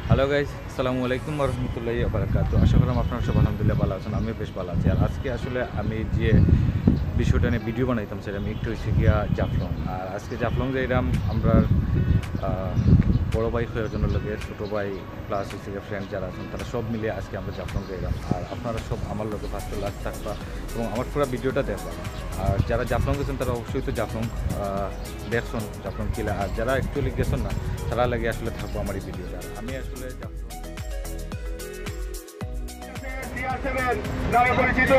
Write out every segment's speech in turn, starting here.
Hello guys, আসসালামু আলাইকুম রহমতুল্লাহি বারাকাতু। আশা করি আপনারা সব আলহামদুলিল্লাহ ভালো আছেন। আমি বেশ ভালো আছি। আর আজকে আসলে আমি যে বিষয়টা নিয়ে ভিডিও বানাইতাম সেটা আমি একটু হয়েছে গিয়া জাফলং। আর আজকে জাফলং যাইলাম আমরা বড়ো ভাই হওয়ার জন্য লাগে, ছোটো ভাই প্লাস হচ্ছে গিয়ে ফ্রেন্ড যারা আছেন তারা সব মিলে আজকে আমরা জাফলং যাইলাম। আর আপনারা সব আমার লোকে ফার্স্টে লাস্ট থাকবা এবং আমার পুরো ভিডিওটা দেখবা। আর যারা জাফলং গেছেন তারা অবশ্যই তো জাফলং দেখছেন, জাফলং কিলা। আর যারা একচুয়ালি গেছেন না তারা লাগে আসলে থাকবো আমার এই ভিডিওটা। আমি আসলে নামে পরিচিত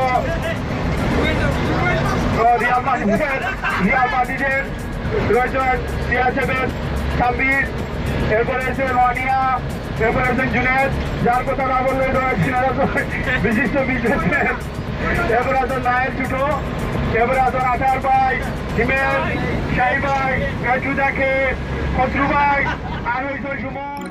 রিয়াল মাদ্রিদের রয়েছেন CR7 সাব্বির, এরপরে আছে রনিয়া, এরপরে আছেন জুনেদ, যার কথা না বললে বিশিষ্ট বিজনেসম্যান, এরপরে আছেন নায়ের ছুটো, এরপরে আছেন আঠার ভাই, হিমেল, শাহি ভাই, রাজু দেখে, খসরু ভাই, আর হয়েছে Suman.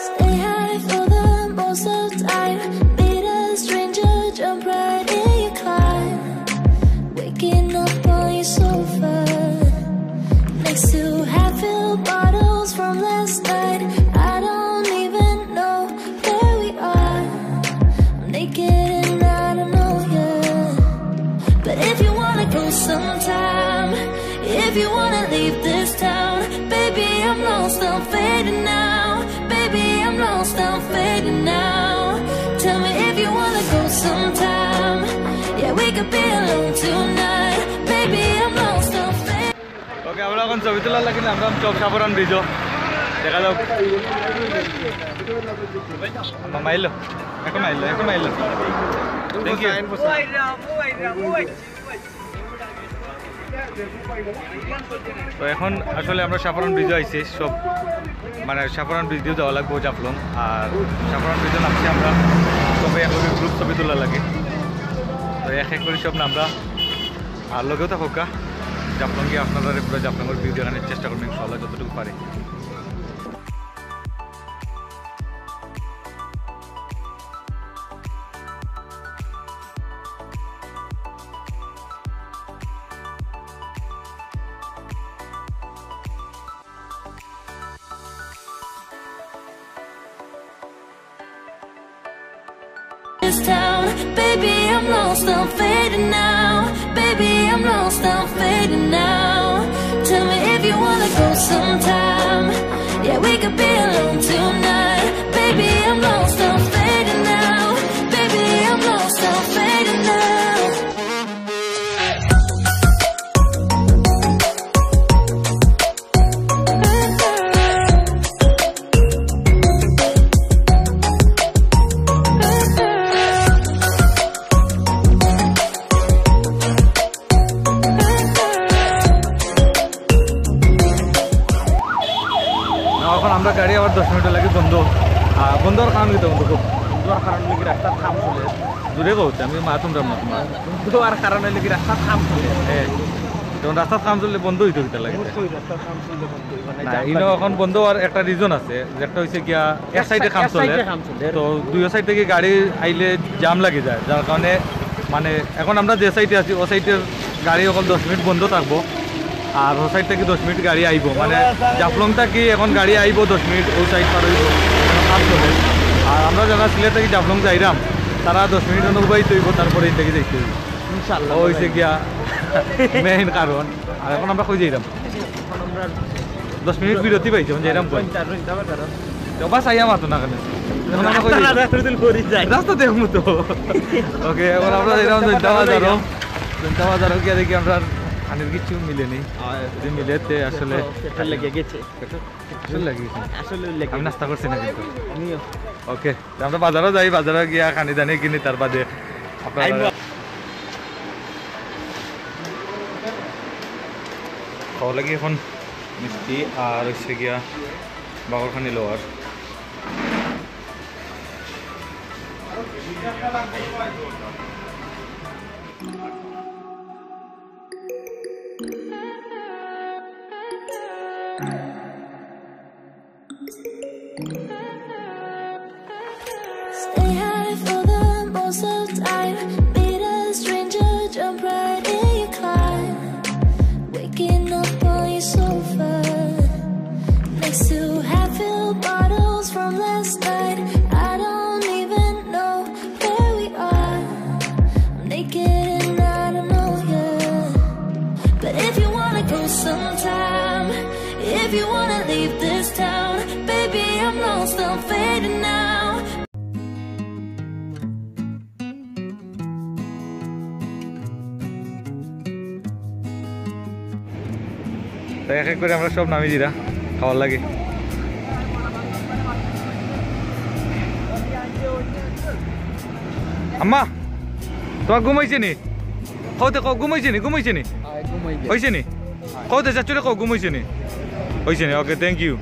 Stay high for the most of the time. Meet a stranger, jump right in your car. Waking up on your sofa next to half-filled bottles from last night. I don't even know where we are. I'm naked and I don't know you. But if you wanna go sometime, if you wanna leave this town, baby, I'm lost, I'm fading now. Baby, I'm lost, I'm fading now. Tell me if you wanna go sometime. Yeah, we could be alone tonight. Baby, I'm lost, I'm fading. ওকে, আমরা এখন ছবি তোলার লাগি আমরা চোখ সাবরান ব্রিজও দেখা যাও। মাইলো এখন মাইলো থ্যাংক ইউ। তো এখন আসলে আমরা সাফারন ব্রিজে আইছি, সব মানে সাফারন ব্রিজ দিয়েও যাওয়া লাগবো জাফলং। আর সাফারন ব্রিজে নামছি আমরা সবাই একলগে গ্রুপ ছবি তোলা লাগে। তো এক এক করে সব নামরা আর লগেও থাকা জাফলং গিয়ে আপনারা পুরো জাফলংয়ের ভিউ দেখানোর চেষ্টা করবেন ইনশাআল্লাহ যতটুকু পারে। This town, baby, I'm lost, I'm fading now. Baby, I'm lost, I'm fading now. Tell me if you wanna go sometime. Yeah, we could be alone tonight. Baby, I'm lost, I'm fading now. Baby, I'm lost, I'm fading now. এখন আমরা গাড়ি আবার 10 minute লাগে বন্ধ। আর বন্ধ হওয়ার কারণ কিন্তু বন্ধু খুব বন্ধ হওয়ার কারণ নাকি রাস্তার খাম চলে, দূরে কৌছে আমি মাতুন রাম না তোমার বন্ধ হওয়ার কারণে নাকি রাস্তার খাম চলে। হ্যাঁ, যখন রাস্তার কাম চললে বন্ধ হইতে হইতে লাগে। অবশ্যই রাস্তার খাম চললে বন্ধ হয়, মানে না ইনো এখন বন্ধ হওয়ার একটা রিজন আছে, যেটা হচ্ছে গিয়া এক সাইডে কাম চলে, তো দুই সাইড থেকে গাড়ি আইলে জাম লাগে যায়, যার কারণে মানে এখন আমরা যে সাইডে আছি ও সাইডের গাড়ি এখন 10 মিনিট বন্ধ থাকবো। আর ও সাইড থেকে 10 মিনিট গাড়ি আইব, মানে জাফলং থেকে এখন গাড়ি আইব 10 মিনিট ও সাইড পার হইব কাম চলে। আর আমরা যারা সিলেট থেকে জাফলং যাইরাম তারা 10 মিনিট অনুবাহিত হইব, তারপরে এই থেকে যাইতে হইব ইনশাআল্লাহ। হয়েছে গিয়া মেইন কারণ। আর এখন আমরা কই যাইরাম এখন আমরা 10 মিনিট বিরতি পাইছি, এখন যাইরাম কই তো বাস আইয়া মাতো না কেন এখন আমরা কই যাই রাস্তা দেখমু তো। ওকে, এখন আমরা যাইরাম জনতা বাজারও গিয়া দেখি আমরা খানের কিছু মিলেনি, যদি মিলেতে আসলে লেগে গেছে, আসলে লেগে আমি নাস্তা করছি না কিন্তু। আমিও ওকে, আমরা বাজারও যাই, বাজারে গিয়া খানি দানি কিনি, তার বাদে আপনারা খাওয়া লাগে এখন মিষ্টি আর হচ্ছে গিয়া bakarkhani lower. Stay high for the most of the time. Meet তো এক এক করে আমরা সব নামি দিরা খাওয়ার লাগে। আম্মা তোমার ঘুমাইছে নি? কওতে কও ঘুমাইছে নি? ঘুমাইছে নি? হয়েছে নি? কওতে যাচ্ছ কও ঘুমাইছে নি? হয়েছে নি? Okay thank you.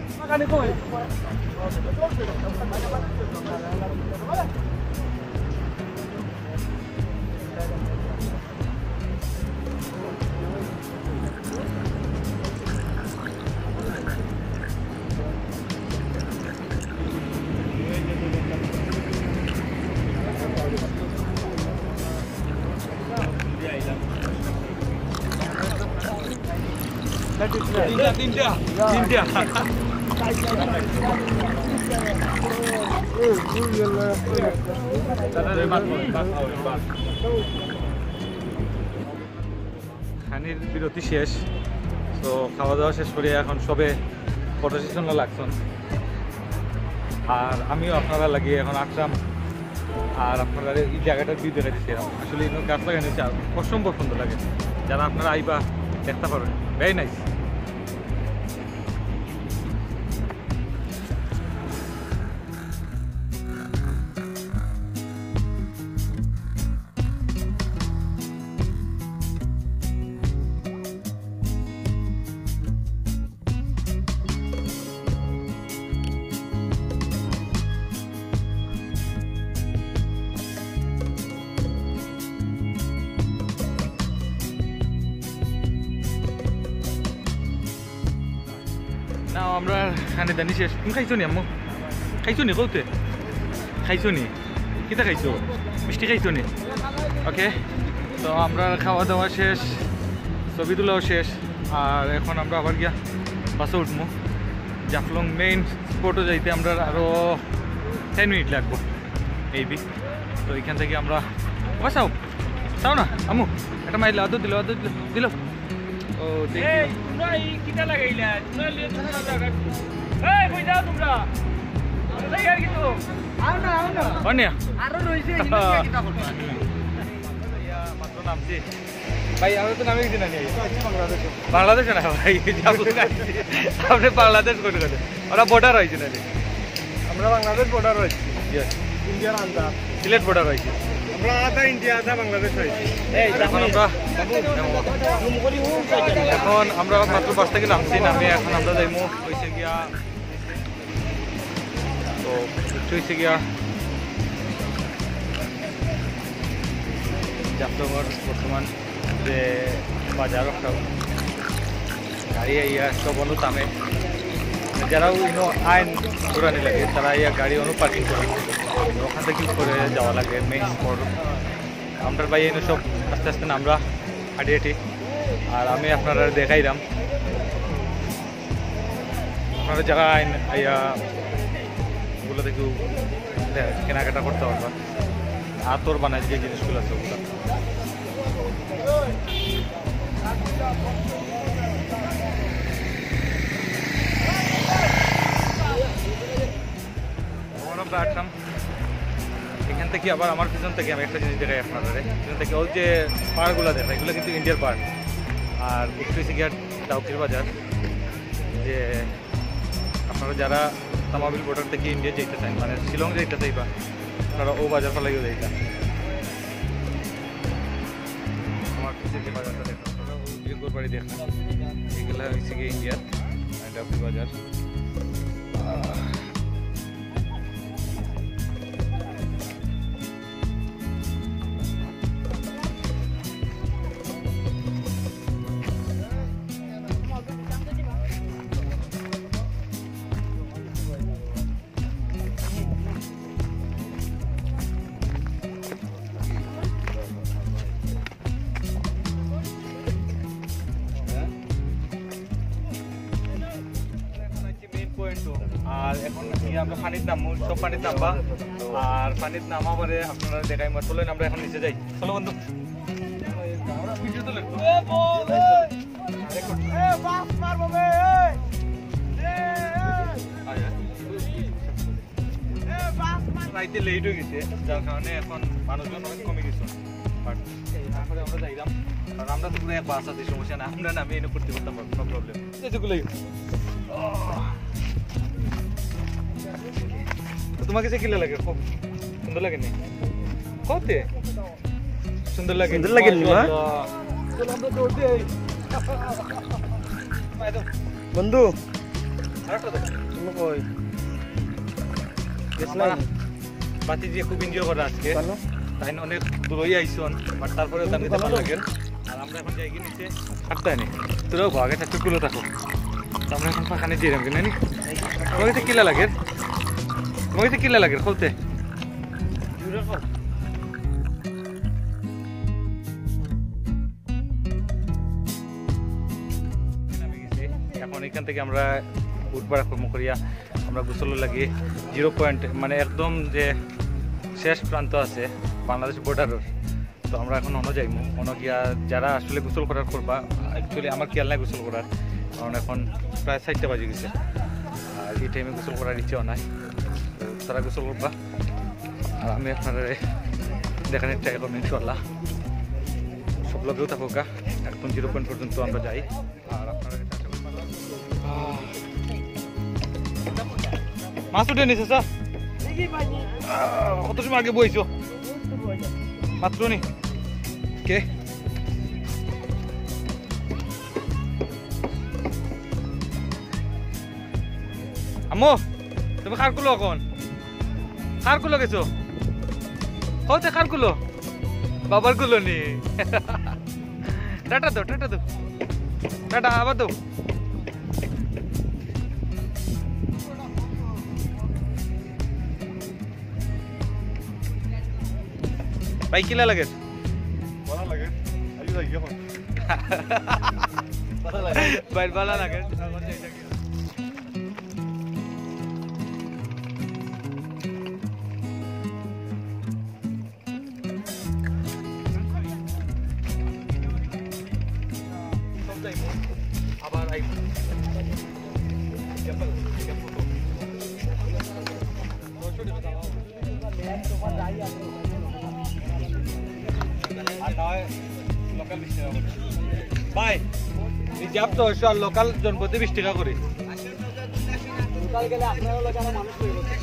তিনটা খানির বিরতি শেষ, তো খাওয়া দাওয়া শেষ করে এখন সবে ফটো সেশন লাগছেন, আর আমিও আপনারা লাগিয়ে এখন আসলাম। আর আপনারা এই জায়গাটার ভিউ দেখা দিচ্ছি, আসলে গাছ লাগানো হয়েছে, অসম্ভব সুন্দর লাগে। যারা আপনারা আইবা দেখতে পারবেন, ভেরি নাইস। না আমরা খানে দানি শেষ। তুমি খাইছো নি আম্মু? খাইছো নি? কৌতে খাইছো নি? কিতা খাইছো? মিষ্টি খাইছো নি? ওকে, তো আমরা খাওয়া দাওয়া শেষ, ছবি তোলাও শেষ, আর এখন আমরা আবার গিয়া বাসে উঠবো। জাফলং মেইন স্পটও যাইতে আমরা আরও 10 মিনিট লাগবো মেবি। তো এখান থেকে আমরা আবার চাও চাও না আম্মু একটা মাইল আদর দিল দিল। ও কিটা লাগাইলা তোমরা কিন্তু অনিয়া আরো রয়েছে মাত্র নামছি ভাই, আমি তো নামে দিন বাংলাদেশে না ভাই, আপনি বাংলাদেশ করে গেলে ওরা বর্ডার হয়েছে না? আমরা বাংলাদেশ বর্ডার রয়েছি, ইন্ডিয়ার আন্দা সিলেট বর্ডার হয়েছে। আমরা আধা ইন্ডিয়া আধা বাংলাদেশ হয়েছি। এখন আমরা মাত্র বাস থেকে নামছি, নামে এখন আমরা যাইমু হয়েছে গিয়া, তো হয়েছে গিয়া জাফলংয়ের বর্তমান যে বাজার গাড়ি ইয়া সব অনু থামে, যারাও ইনো আইন ঘুরানি লাগে তারা ইয়া গাড়ি অনু পার্কিং করে, ওখান থেকে করে যাওয়া লাগে মেইন স্পট। আমরা ভাই এনে সব আস্তে আস্তে আমরা হাঁটি হাঁটি, আর আমি আপনারা দেখাইলাম আপনারা যারা আইন ইয়া ওগুলো থেকেও কেনাকাটা করতে পারবা। আতর বানায় যে জিনিসগুলো আছে ওগুলো। আমরা আসলাম এখান থেকে, আবার আমার পিছন থেকে আমি একটা জিনিস দেখাই আপনাদের, পিছন থেকে ওই যে পাহাড়গুলো দেখা, এগুলো কিন্তু ইন্ডিয়ার পাহাড়। আর একটু এসে গিয়ে ডাউকির বাজার, যে আপনারা যারা তামাবিল বর্ডার থেকে ইন্ডিয়া যেতে চান, মানে শিলং যেতে চাইবা, আপনারা ও বাজার ফেলাইও যাইতা। আমার পিছিয়ে যে বাজারটা দেখলাম ওই বাড়ি দেখলাম, এগুলো হয়েছে গিয়ে ইন্ডিয়ার ডাউকি বাজার। আর এখন আমরা পানির নামবো, সব পানির নামবা, আর পানির নামা পরে আপনারা দেখাই চলেন আমরা এখন নিচে যাই। চলো বন্ধু রাইতে লেট হয়ে গেছে, যার কারণে এখন মানুষজন অনেক কমে গেছে, বাট তারপরে আমরা যাইলাম কারণ আমরা তো পুরো এক বাস আছে, সমস্যা না, আমরা নামে এনে করতে পারতাম, কোনো প্রবলেম এগুলোই। তোমাকে যে কিলা লাগে, খুব সুন্দর লাগে নি কতে সুন্দর লাগে, সুন্দর লাগে নি মা বন্ধু তুমি কই বাতি যে খুব এনজয় করে আজকে, তাই অনেক দূরই আইসন, বাট তারপরে তার ভালো লাগে। আর আমরা এখন যাই গিয়ে নিচে কাটতে নি, তোরাও ভাগে থাকতে কুলো থাকো, আমরা এখন ফাঁকানে দিয়ে রাখি না নি। তোমাকে তো কিলা লাগে, তোমাকে তো কিলা লাগে খুলতে এখন এখান থেকে আমরা উঠবার কর্ম করিয়া আমরা গোসল লাগে 0 পয়েন্ট, মানে একদম যে শেষ প্রান্ত আছে বাংলাদেশ বর্ডারের। তো আমরা এখন যাইব গিয়া যারা আসলে গোসল করার করবা, অ্যাকচুয়ালি আমার খেয়াল নাই গোসল করার, কারণ এখন প্রায় 4টা বাজে গেছে আর এই টাইমে গোসল করার ইচ্ছেও নাই। তো তারা গোসল করবা আর আমি আপনারা দেখানোর ট্রাই করবো ইনশাল্লাহ। সব লগেও থাকুকা একদম 0 পয়েন্ট পর্যন্ত আমরা যাই। আর আপনারা মাছ উঠে নিছে স্যার, কত সময় আগে বইছো মাত্র নি কে আম্মু তুমি কার কুলো এখন কার কুলো গেছো হতে কার কুলো বাবার কুলো নি টাটা দাও টাটা দাও টাটা আবার দাও। ভাই কিলা লাগে ভাই ভালো লাগে আবার আই ভাই রিজার্ভ তো লোকাল জনপতি 20 টাকা করে লোকাল গেলে আপনারা লোক আরো মানুষ হয়ে গেছে।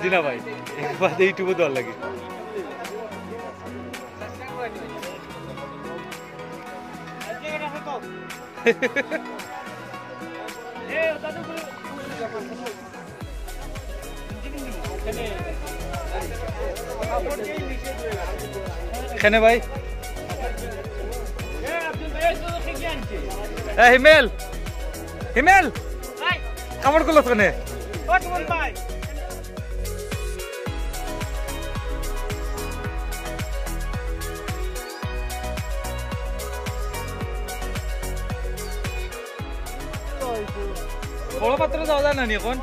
জি না ভাই বাদে ইউটিউবে দেওয়ার লাগে এখানে ভাই হিমেল হিমেল কামড় করলো ওখানে বড় পাত্রে যাওয়া যায় না নি এখন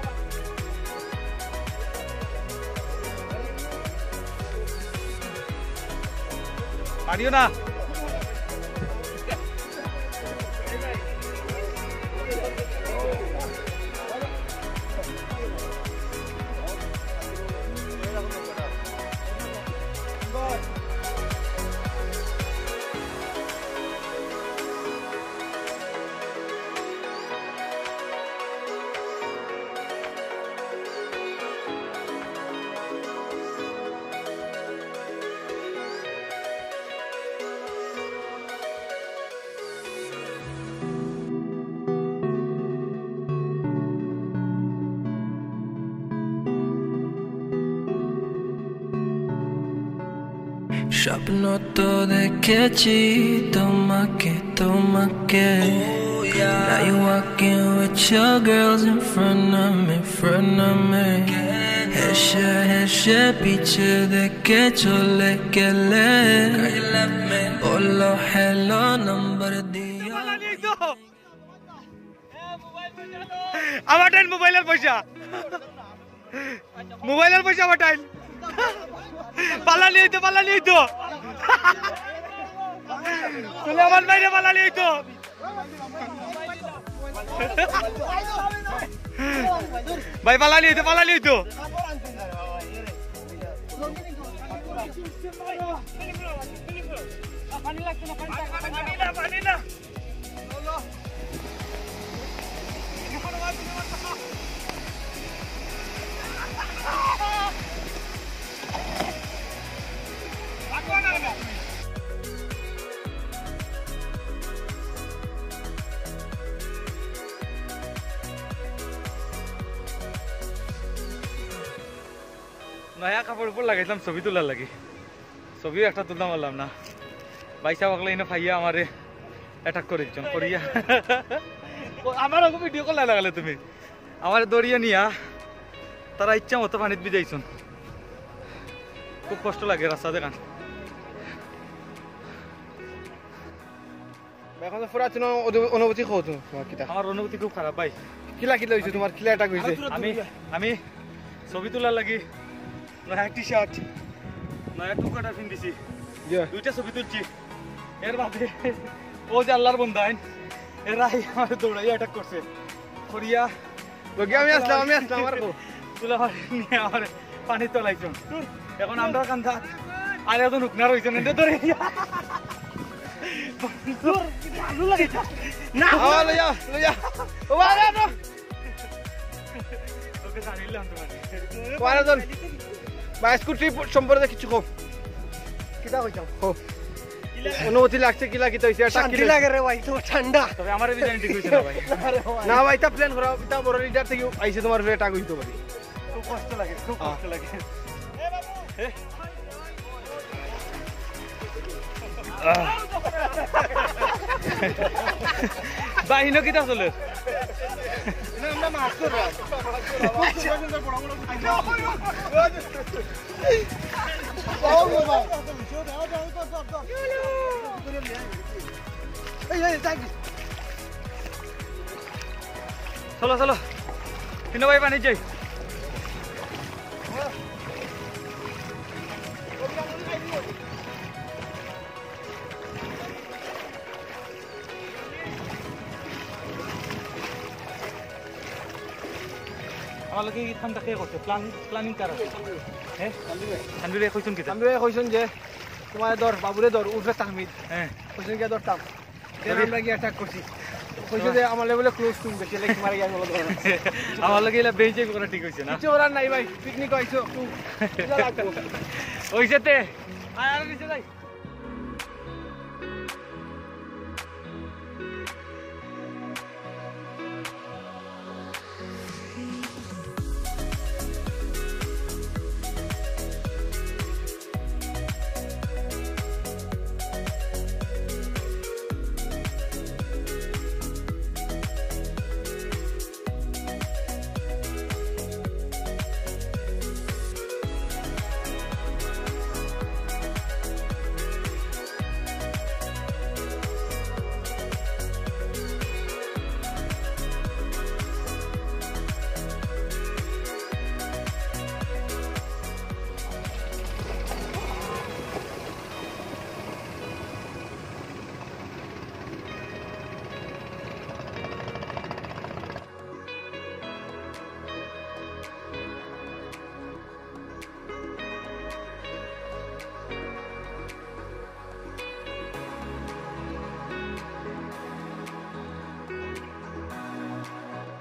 পারিও না স্বপ্ন তো দেখেছি তোমাকে তোমাকে Now you walking with your girls in front of me হেসে পিছে দেখে চলে গেলে বলো hello number দিও আমার টাইম মোবাইলের পয়সা আমার টাইম পালা নিয়ে তো তুলে আমার বাইরে পালা নিয়ে তো ভাই পালা নিয়ে তো পানি না নয়া কাপড় উপর লাগাইলাম ছবি তোলার লাগে ছবিও একটা তুলতে পারলাম না বাইসা বাকলে এনে ফাইয়া আমারে অ্যাটাক করেছেন করিয়া আমার ওকে ভিডিও কল লাগালে তুমি আমার দড়িয়ে নিয়া তারা ইচ্ছা মতো পানিত বিজাইছুন খুব কষ্ট লাগে রাস্তা দেখান এখন তো পুরা অনুভূতি কত তোমার কিটা আমার অনুভূতি খুব খারাপ ভাই কিলা হইছে তোমার কিলা অ্যাটাক হইছে আমি ছবি তোলার লাগি নয়া টি শার্ট নয়া টুকাটা পিন্দিছি দুইটা ছবি তুলছি এর বাদে ও যে আল্লাহর বন্দাইন এরাই আমার দৌড়াই অ্যাটাক করছে করিয়া আমি আসলাম আমার তুলা নিয়ে আমার পানি তোলাইছো এখন আমরা কান্দা আর এখন উকনা রয়েছেন এটা ধরে না লইয়া ও আরে তো ওকে জানিলাম তোমাকে ওয়ারাজন বাইস্কুট ট্রিপ সম্পর্কে কিছু কও কিটা কইতাম কও অনুমতি লাগছে কিলা কিটা হইছে শান্তি লাগে রে ভাই তো ঠান্ডা তবে আমারে বি জানি ঠিক হইছে না ভাই না ভাই তা প্ল্যান করা তা বড় লিডার থেকে আইছে তোমার অ্যাটাক হইতো পারে খুব কষ্ট লাগে এ বাবু বাহিনো কিটা চলে আমরা মাছ করব চলো চলো তিন ভাই পানি যাই আমার কি ঠান্ডা কে করছে প্ল্যানিং কার হ্যাঁ ঠান্ডুরে কইছুন কি আমরা কইছুন যে তোমার দর বাবুরে দর উঠবে তাহমিদ হ্যাঁ কইছুন কি দরতাম আমরা কি অ্যাটাক করছি কইছে যে আমার লেভেলে ক্লোজ টু বেশি লাইক মারি গেল বলা ধরে আমার লাগে এলা বেঞ্চে করা ঠিক হইছে না কিছু করার নাই ভাই পিকনিক হইছো হইছে তে আর নিচে যাই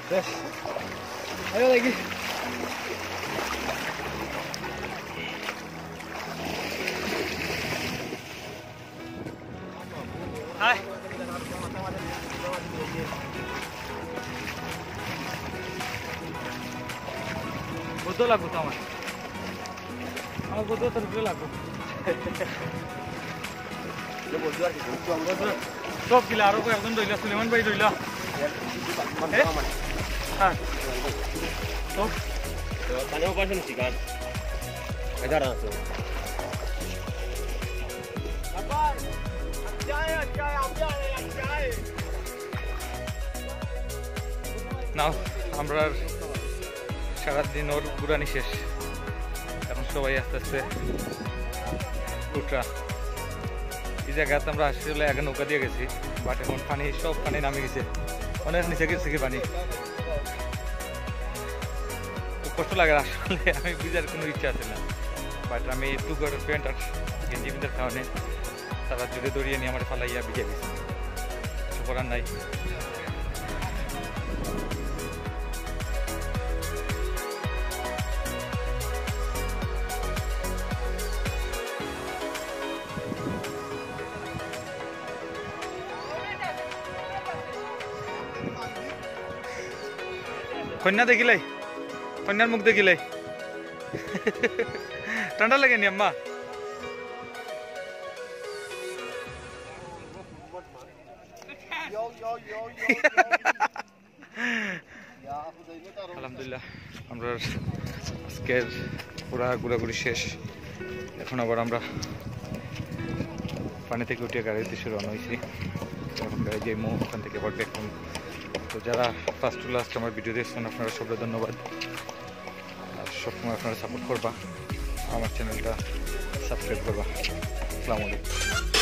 বেশ আরে লাগি হাই কত লাগবো তো আমার কত তোর উপরে লাগবো সব গিলা আরো একজন রইলা সুলেমান ভাই রইলা হ্যাঁ সব নাও আমরা সারাদিন ওর ঘুরানি শেষ এখন সবাই আস্তে আস্তে উঠরা এই জায়গাতে আমরা আসলে আগে নৌকা দিয়ে গেছি বাট এখন পানি সব পানি নামে গেছে অনেক নিচে গেছে কি পানি খুব কষ্ট লাগে আসলে আমি ভিজার কোনো ইচ্ছা আছে না বাট আমি একটু করে প্যান্ট আর গেঞ্জি পিন্টার খাওয়ানে তারা জুড়ে দড়িয়ে নিয়ে আমার ফালাইয়া ভিজে গেছি কিছু করার নাই কন্যা দেখিলাই কন্যার মুখ দেখিলাই ঠান্ডা লাগেনি আম্মা আলহামদুলিল্লাহ আমরা আজকের পুরা ঘোরাঘুরি শেষ এখন আবার আমরা পানি থেকে উঠে গাড়ির দিকে রওনা হয়েছি এখন গাড়ি যাই ওখান থেকে আবার ব্যাক করুন তো যারা ফার্স্ট টু লাস্ট আমার ভিডিও দেখছেন আপনারা সবাই ধন্যবাদ আর সবসময় আপনারা সাপোর্ট করবা আমার চ্যানেলটা সাবস্ক্রাইব করবা আসসালামু আলাইকুম